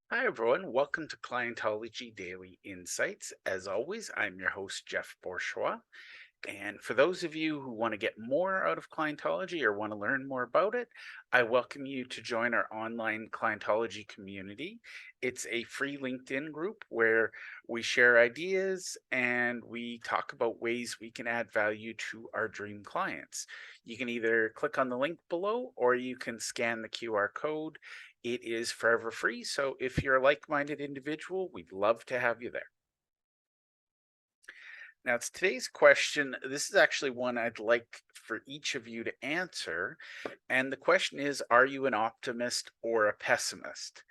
Hi, everyone. Welcome to Clientology Daily Insights. As always, I'm your host, Jeff Bourgeois. And for those of you who want to get more out of Clientology or want to learn more about it, I welcome you to join our online Clientology community. It's a free LinkedIn group where we share ideas and we talk about ways we can add value to our dream clients. You can either click on the link below or you can scan the QR code. It is forever free. So if you're a like minded individual, we'd love to have you there. Now, it's today's question. This is actually one I'd like for each of you to answer. And the question is, are you an optimist or a pessimist?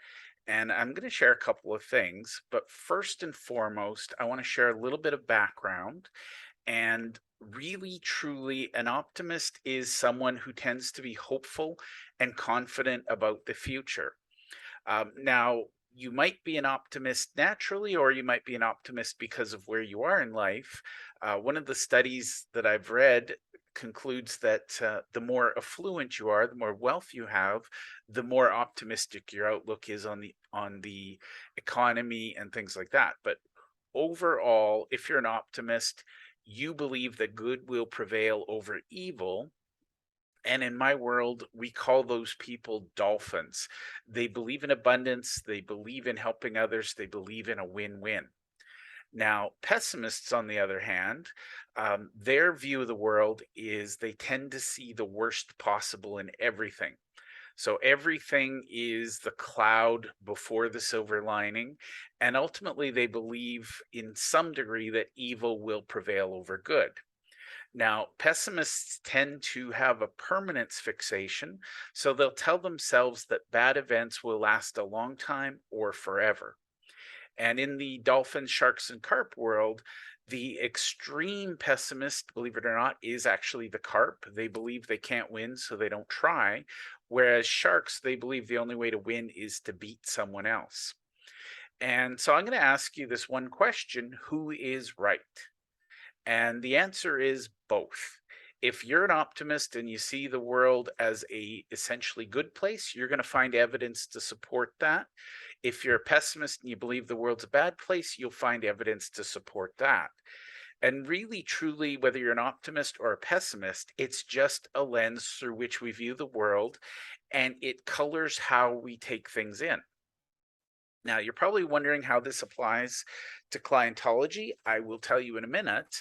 And I'm going to share a couple of things. But first and foremost, I want to share a little bit of background. And really, truly, an optimist is someone who tends to be hopeful and confident about the future. Now, you might be an optimist naturally, or you might be an optimist because of where you are in life. One of the studies that I've read concludes that the more affluent you are, the more wealth you have, the more optimistic your outlook is on the economy and things like that. But overall, if you're an optimist, you believe that good will prevail over evil, and in my world, we call those people dolphins. They believe in abundance, they believe in helping others, they believe in a win win. Now, pessimists, on the other hand, their view of the world is they tend to see the worst possible in everything. So everything is the cloud before the silver lining. And ultimately, they believe in some degree that evil will prevail over good. Now, pessimists tend to have a permanence fixation, so they'll tell themselves that bad events will last a long time or forever. And in the dolphin, sharks, and carp world, the extreme pessimist, believe it or not, is actually the carp. They believe they can't win, so they don't try. Whereas sharks, they believe the only way to win is to beat someone else. And so I'm going to ask you this one question: who is right? And the answer is both. If you're an optimist and you see the world as a essentially good place, you're going to find evidence to support that. If you're a pessimist and you believe the world's a bad place, you'll find evidence to support that. And really, truly, whether you're an optimist or a pessimist, it's just a lens through which we view the world, and it colors how we take things in. Now, you're probably wondering how this applies to Clientology. I will tell you in a minute.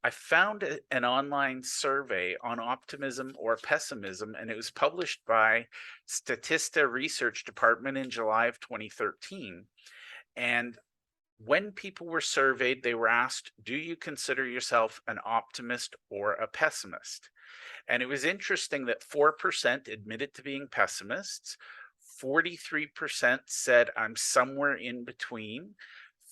I found an online survey on optimism or pessimism, and it was published by Statista Research Department in July of 2013. And when people were surveyed, they were asked, do you consider yourself an optimist or a pessimist? And it was interesting that 4% admitted to being pessimists, 43% said I'm somewhere in between,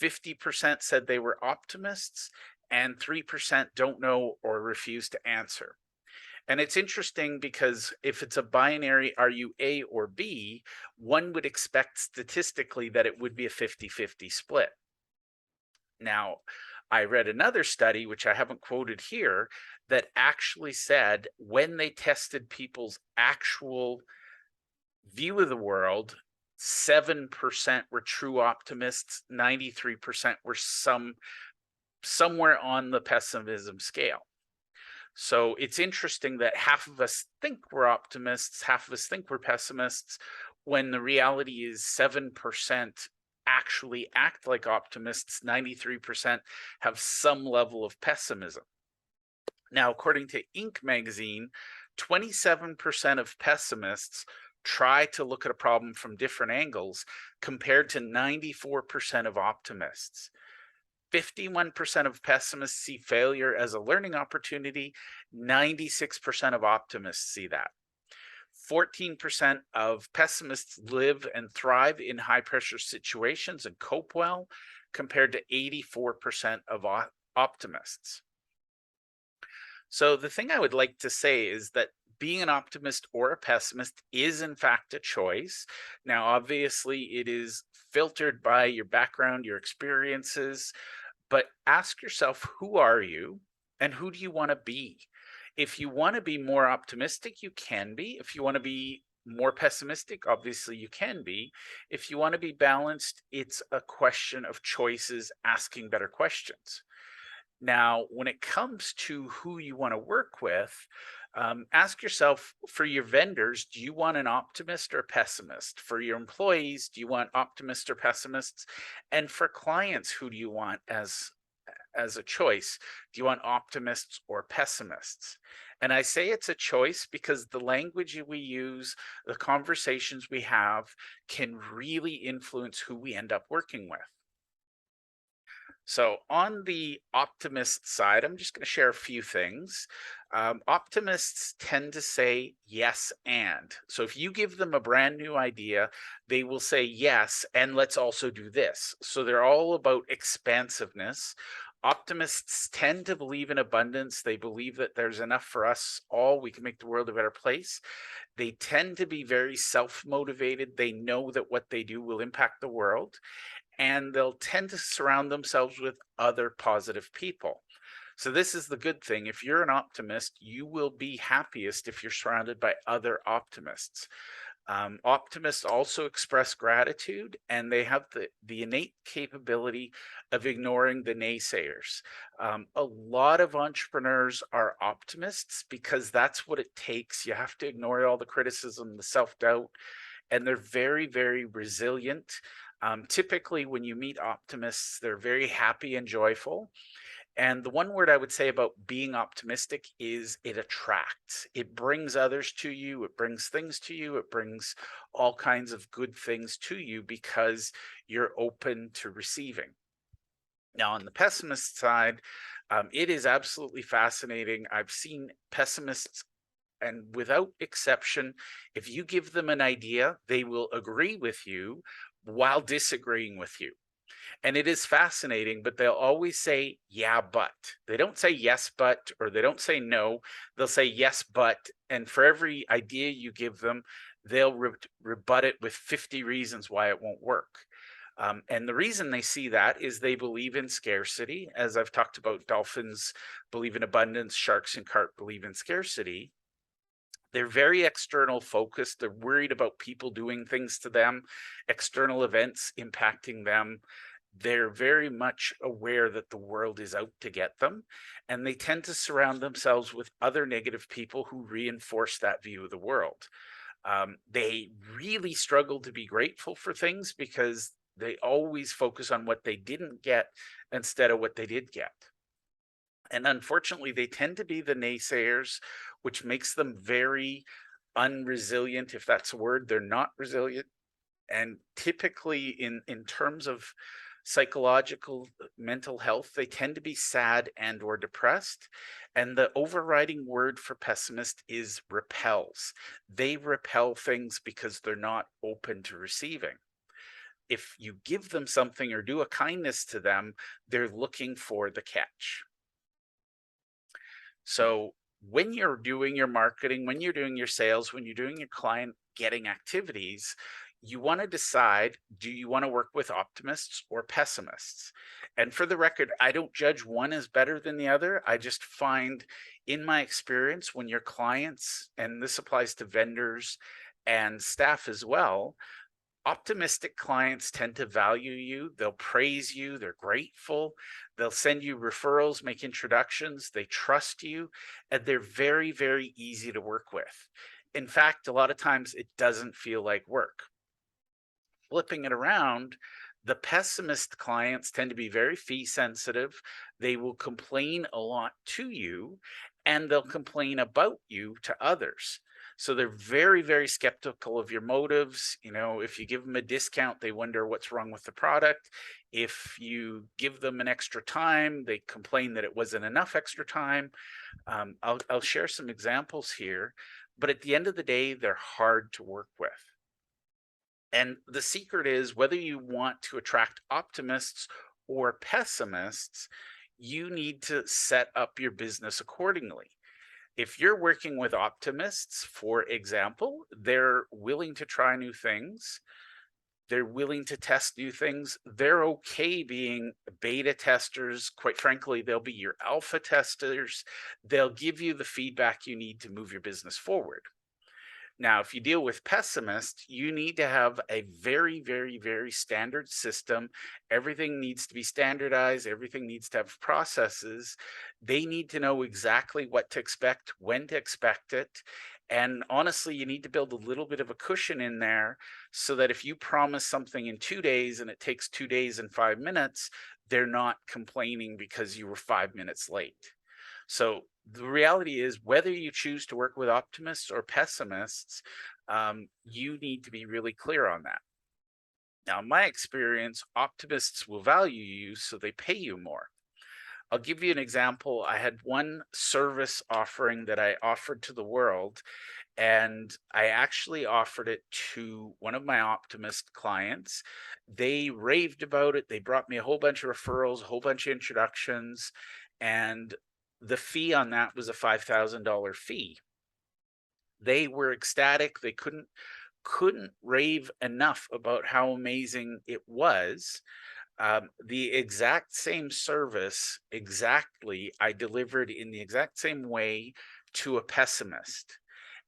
50% said they were optimists, and 3% don't know or refuse to answer. And it's interesting because if it's a binary, are you A or B, one would expect statistically that it would be a 50-50 split. Now, I read another study, which I haven't quoted here, that actually said when they tested people's actual view of the world, 7% were true optimists, 93% were somewhere on the pessimism scale. So it's interesting that half of us think we're optimists, half of us think we're pessimists, when the reality is 7% actually act like optimists, 93% have some level of pessimism. Now, according to Inc. magazine, 27% of pessimists try to look at a problem from different angles compared to 94% of optimists. 51% of pessimists see failure as a learning opportunity. 96% of optimists see that. 14% of pessimists live and thrive in high pressure situations and cope well, compared to 84% of optimists. So the thing I would like to say is that being an optimist or a pessimist is in fact a choice. Now, obviously, it is filtered by your background, your experiences, but ask yourself, who are you and who do you want to be? If you want to be more optimistic, you can be. If you want to be more pessimistic, obviously you can be. If you want to be balanced, it's a question of choices, asking better questions. Now, when it comes to who you want to work with, ask yourself, for your vendors, do you want an optimist or pessimist? For your employees, do you want optimists or pessimists? And for clients, who do you want as a choice? Do you want optimists or pessimists? And I say it's a choice because the language we use, the conversations we have, can really influence who we end up working with. So, on the optimist side, I'm just going to share a few things. Optimists tend to say yes and. So, if you give them a brand new idea, they will say yes, and let's also do this. So, they're all about expansiveness. Optimists tend to believe in abundance. They believe that there's enough for us all. We can make the world a better place. They tend to be very self motivated. They know that what they do will impact the world, and they'll tend to surround themselves with other positive people. So, this is the good thing. If you're an optimist, you will be happiest if you're surrounded by other optimists. Optimists also express gratitude, and they have the innate capability of ignoring the naysayers. A lot of entrepreneurs are optimists because that's what it takes. You have to ignore all the criticism, the self doubt, and they're very, very resilient. Typically, when you meet optimists, they're very happy and joyful. And the one word I would say about being optimistic is it attracts. It brings others to you, it brings things to you, it brings all kinds of good things to you because you're open to receiving. Now, on the pessimist side, it is absolutely fascinating. I've seen pessimists, and without exception, if you give them an idea, they will agree with you while disagreeing with you. And it is fascinating, but they'll always say, yeah, but. They don't say yes, but, or they don't say no. They'll say yes, but. And for every idea you give them, they'll rebut it with 50 reasons why it won't work. And the reason they see that is they believe in scarcity. As I've talked about, dolphins believe in abundance, sharks and carp believe in scarcity. They're very external focused. They're worried about people doing things to them, external events impacting them. They're very much aware that the world is out to get them, and they tend to surround themselves with other negative people who reinforce that view of the world. They really struggle to be grateful for things because they always focus on what they didn't get instead of what they did get. And unfortunately, they tend to be the naysayers, which makes them very unresilient, if that's a word. They're not resilient. And typically, in terms of psychological mental health, they tend to be sad and or depressed. And the overriding word for pessimist is repels. They repel things because they're not open to receiving. If you give them something or do a kindness to them, they're looking for the catch. So when you're doing your marketing, when you're doing your sales, when you're doing your client getting activities, you want to decide, do you want to work with optimists or pessimists? And for the record, I don't judge one as better than the other. I just find in my experience, when your clients, and this applies to vendors and staff as well, optimistic clients tend to value you. They'll praise you. They're grateful. They'll send you referrals, make introductions. They trust you, and they're very, very easy to work with. In fact, a lot of times it doesn't feel like work. Flipping it around, the pessimist clients tend to be very fee sensitive. They will complain a lot to you, and they'll complain about you to others. So they're very, very skeptical of your motives. You know, if you give them a discount, they wonder what's wrong with the product. If you give them an extra time, they complain that it wasn't enough extra time. I'll share some examples here, but at the end of the day, they're hard to work with. And the secret is, whether you want to attract optimists or pessimists, you need to set up your business accordingly. If you're working with optimists, for example, they're willing to try new things. They're willing to test new things. They're okay being beta testers. Quite frankly, they'll be your alpha testers. They'll give you the feedback you need to move your business forward. Now, if you deal with pessimists, you need to have a very, very, very standard system. Everything needs to be standardized, everything needs to have processes. They need to know exactly what to expect, when to expect it. And honestly, you need to build a little bit of a cushion in there so that if you promise something in 2 days and it takes 2 days and 5 minutes, they're not complaining because you were 5 minutes late. So the reality is, whether you choose to work with optimists or pessimists, you need to be really clear on that. Now, in my experience, optimists will value you, so they pay you more. I'll give you an example. I had one service offering that I offered to the world, and I actually offered it to one of my optimist clients. They raved about it. They brought me a whole bunch of referrals, a whole bunch of introductions, and the fee on that was a $5,000 fee. They were ecstatic. They couldn't rave enough about how amazing it was. The exact same service, exactly, I delivered in the exact same way to a pessimist.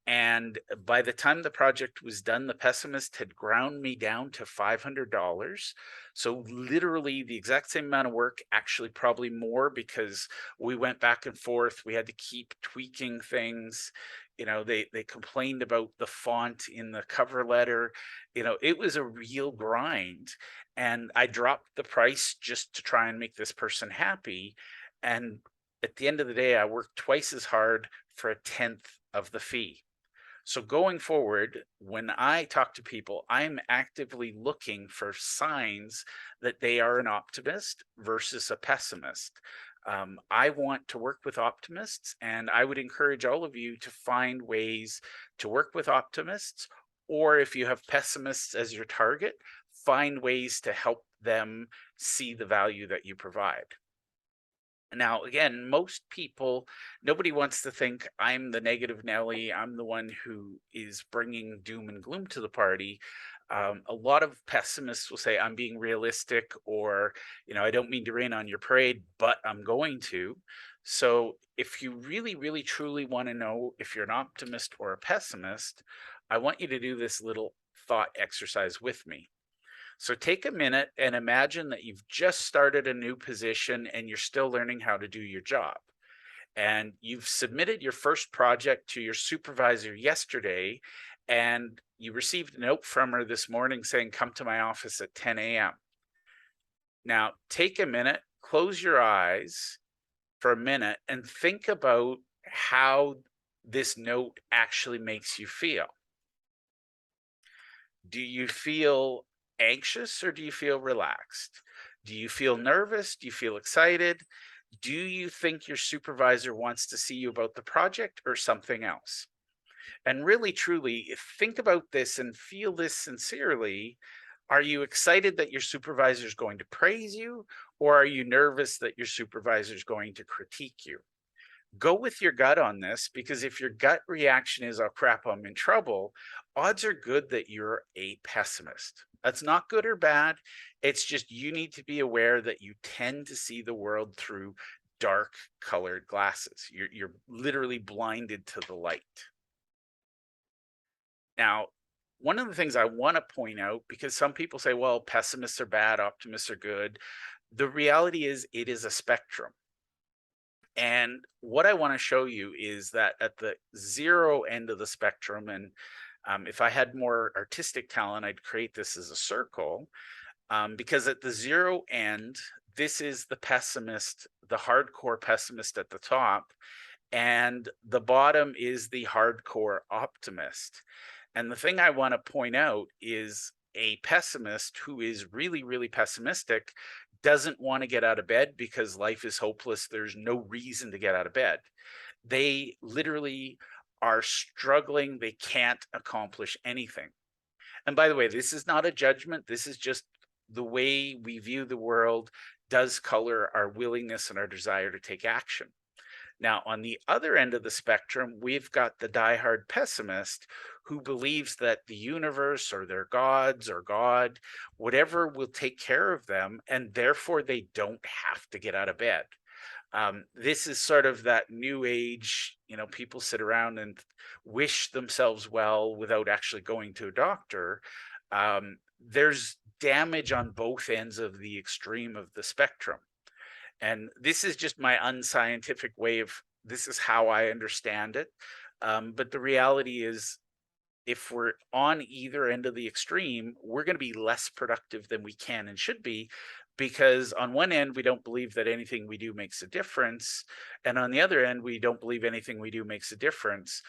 And by the time the project was done, the pessimist had ground me down to $500. So literally the exact same amount of work, actually probably more, because we went back and forth. We had to keep tweaking things. They complained about the font in the cover letter. It was a real grind. And I dropped the price just to try and make this person happy. And at the end of the day, I worked twice as hard for a tenth of the fee. So going forward, when I talk to people, I'm actively looking for signs that they are an optimist versus a pessimist. I want to work with optimists, and I would encourage all of you to find ways to work with optimists, or if you have pessimists as your target, find ways to help them see the value that you provide. Now, again, most people, nobody wants to think I'm the negative Nelly. I'm the one who is bringing doom and gloom to the party. A lot of pessimists will say I'm being realistic, or, I don't mean to rain on your parade, but I'm going to. So if you really, really, truly want to know if you're an optimist or a pessimist, I want you to do this little thought exercise with me. So take a minute and imagine that you've just started a new position and you're still learning how to do your job. And you've submitted your first project to your supervisor yesterday, and you received a note from her this morning saying, "Come to my office at 10 a.m." Now, take a minute, close your eyes for a minute, and think about how this note actually makes you feel. Do you feel anxious or do you feel relaxed? Do you feel nervous? Do you feel excited? Do you think your supervisor wants to see you about the project or something else? And really, truly, think about this and feel this sincerely. Are you excited that your supervisor is going to praise you, or are you nervous that your supervisor is going to critique you? Go with your gut on this, because if your gut reaction is, "Oh crap, I'm in trouble," odds are good that you're a pessimist. That's not good or bad. It's just you need to be aware that you tend to see the world through dark colored glasses. You're literally blinded to the light. Now, one of the things I want to point out, because some people say, well, pessimists are bad, optimists are good. The reality is, it is a spectrum. And what I want to show you is that at the zero end of the spectrum, and if I had more artistic talent, I'd create this as a circle, because at the zero end, this is the pessimist, the hardcore pessimist at the top, and the bottom is the hardcore optimist. And the thing I want to point out is, a pessimist who is really, really pessimistic doesn't want to get out of bed because life is hopeless. There's no reason to get out of bed. They literally are struggling. They can't accomplish anything. And by the way, this is not a judgment. This is just the way we view the world does color our willingness and our desire to take action. Now, on the other end of the spectrum, we've got the diehard pessimist who believes that the universe or their gods or God, whatever, will take care of them, and therefore they don't have to get out of bed. This is sort of that new age, people sit around and wish themselves well without actually going to a doctor. There's damage on both ends of the extreme of the spectrum. And this is just my unscientific way of, this is how I understand it. But the reality is, if we're on either end of the extreme, we're going to be less productive than we can and should be, because on one end, we don't believe that anything we do makes a difference. And on the other end, we don't believe anything we do makes a difference.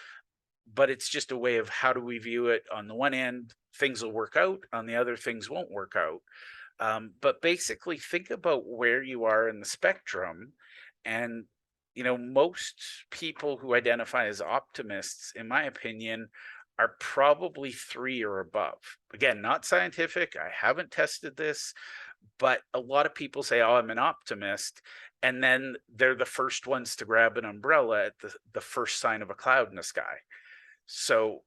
But it's just a way of how do we view it. On the one end, things will work out. On the other, things won't work out. But basically, think about where you are in the spectrum. And, most people who identify as optimists, in my opinion, are probably 3 or above. Again, not scientific. I haven't tested this, but a lot of people say, oh, I'm an optimist. And then they're the first ones to grab an umbrella at the first sign of a cloud in the sky. So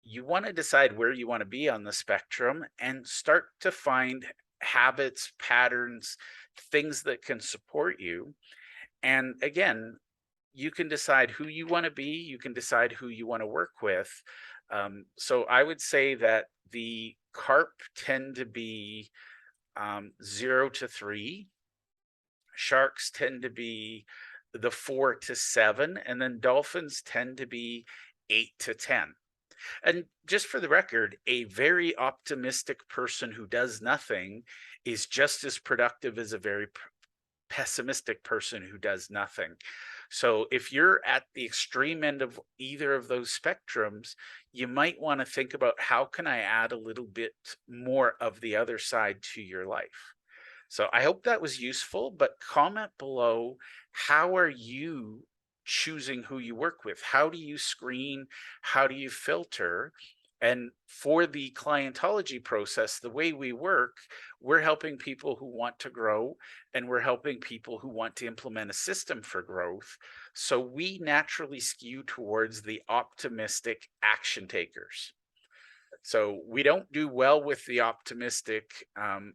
you want to decide where you want to be on the spectrum and start to find habits, patterns, things that can support you. And again, you can decide who you want to be, you can decide who you want to work with. So I would say that the carp tend to be 0 to 3, sharks tend to be the 4 to 7, and then dolphins tend to be 8 to 10. And just for the record, a very optimistic person who does nothing is just as productive as a very pessimistic person who does nothing. So if you're at the extreme end of either of those spectrums, you might want to think about, how can I add a little bit more of the other side to your life? So I hope that was useful, but comment below, how are you choosing who you work with? How do you screen? How do you filter? And for the clientology process, the way we work, we're helping people who want to grow, and we're helping people who want to implement a system for growth. So we naturally skew towards the optimistic action takers. So we don't do well with the optimistic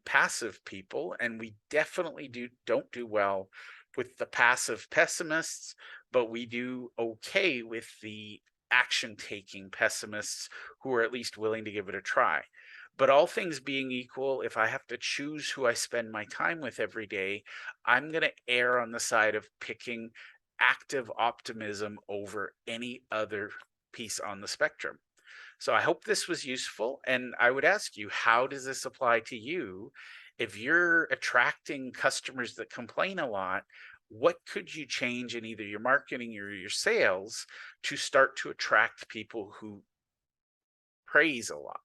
passive people, and we definitely don't do well with the passive pessimists, but we do okay with the action taking pessimists who are at least willing to give it a try. But all things being equal, if I have to choose who I spend my time with every day, I'm going to err on the side of picking active optimism over any other piece on the spectrum. So I hope this was useful. And I would ask you, how does this apply to you? If you're attracting customers that complain a lot, what could you change in either your marketing or your sales to start to attract people who praise a lot?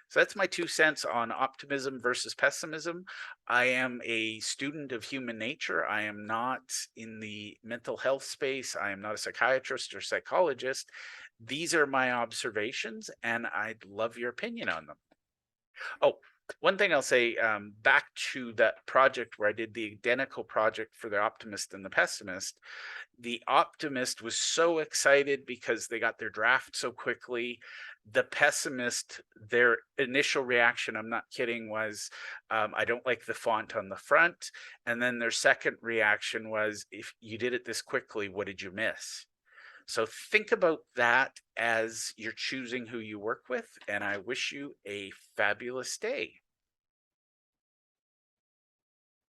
So that's my 2 cents on optimism versus pessimism. I am a student of human nature. I am not in the mental health space. I am not a psychiatrist or psychologist. These are my observations, and I'd love your opinion on them. Oh, one thing I'll say, back to that project where I did the identical project for the optimist and the pessimist. The optimist was so excited because they got their draft so quickly. The pessimist, their initial reaction, I'm not kidding, was, I don't like the font on the front. And then their second reaction was, if you did it this quickly, what did you miss? So think about that as you're choosing who you work with, and I wish you a fabulous day.